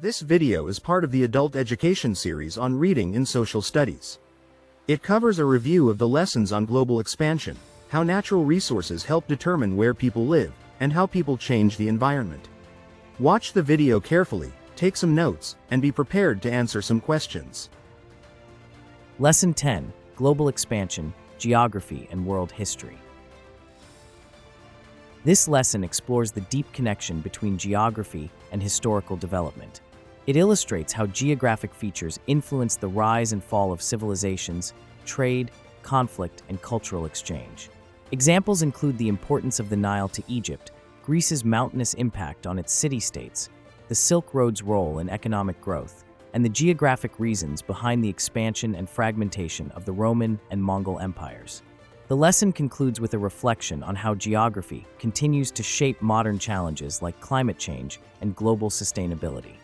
This video is part of the adult education series on reading in social studies. It covers a review of the lessons on global expansion, how natural resources help determine where people live, and how people change the environment. Watch the video carefully, take some notes, and be prepared to answer some questions. Lesson 10, Global Expansion, Geography and World History. This lesson explores the deep connection between geography and historical development. It illustrates how geographic features influence the rise and fall of civilizations, trade, conflict, and cultural exchange. Examples include the importance of the Nile to Egypt, Greece's mountainous impact on its city-states, the Silk Road's role in economic growth, and the geographic reasons behind the expansion and fragmentation of the Roman and Mongol empires. The lesson concludes with a reflection on how geography continues to shape modern challenges like climate change and global sustainability.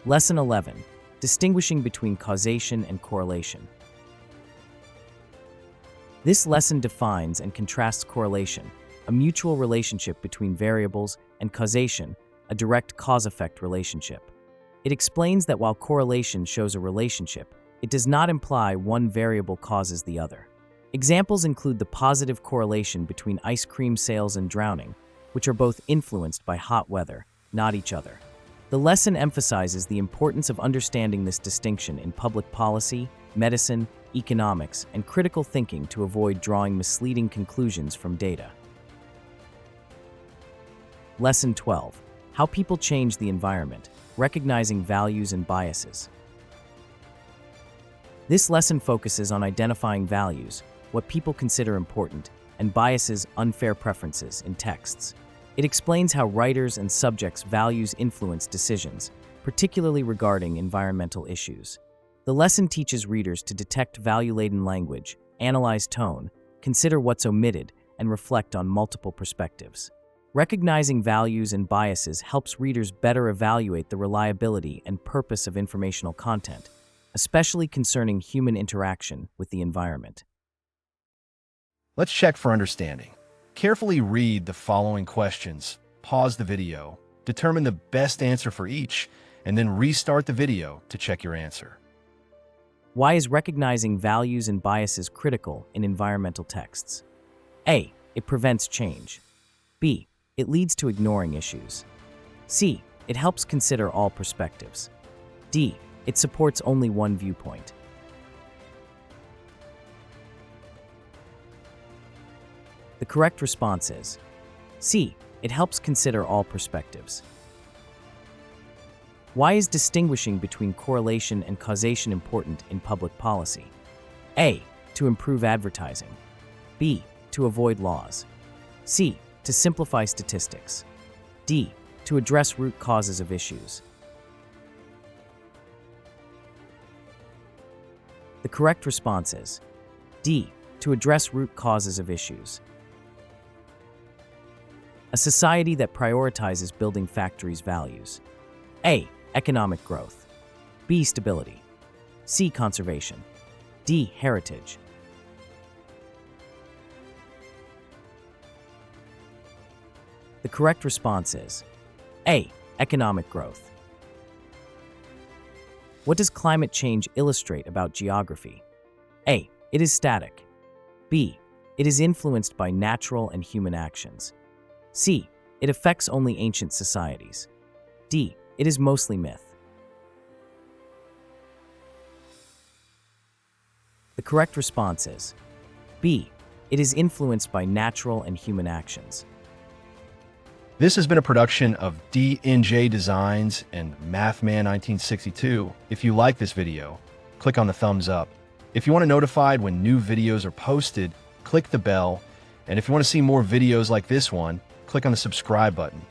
Lesson 11, Distinguishing between Causation and Correlation. This lesson defines and contrasts correlation, a mutual relationship between variables, and causation, a direct cause-effect relationship. It explains that while correlation shows a relationship, it does not imply one variable causes the other. Examples include the positive correlation between ice cream sales and drowning, which are both influenced by hot weather, not each other. The lesson emphasizes the importance of understanding this distinction in public policy, medicine, economics, and critical thinking to avoid drawing misleading conclusions from data. Lesson 12, How People Change the Environment, Recognizing Values and Biases. This lesson focuses on identifying values, what people consider important, and biases, unfair preferences, in texts. It explains how writers and subjects' values influence decisions, particularly regarding environmental issues. The lesson teaches readers to detect value-laden language, analyze tone, consider what's omitted, and reflect on multiple perspectives. Recognizing values and biases helps readers better evaluate the reliability and purpose of informational content, especially concerning human interaction with the environment. Let's check for understanding. Carefully read the following questions, pause the video, determine the best answer for each, and then restart the video to check your answer. Why is recognizing values and biases critical in environmental texts? A. It prevents change. B. It leads to ignoring issues. C. It helps consider all perspectives. D. It supports only one viewpoint. The correct response is C. It helps consider all perspectives. Why is distinguishing between correlation and causation important in public policy? A. To improve advertising. B. To avoid laws. C. To simplify statistics. D. To address root causes of issues. The correct response is D. To address root causes of issues. A society that prioritizes building factories' values. A. Economic growth. B. Stability. C. Conservation. D. Heritage. The correct response is A. Economic growth. What does climate change illustrate about geography? A. It is static. B. It is influenced by natural and human actions. C. It affects only ancient societies. D. It is mostly myth. The correct response is B. It is influenced by natural and human actions. This has been a production of DNJDesigns and Mathman1962. If you like this video, click on the thumbs up. If you want to be notified when new videos are posted, click the bell. And if you want to see more videos like this one, click on the subscribe button.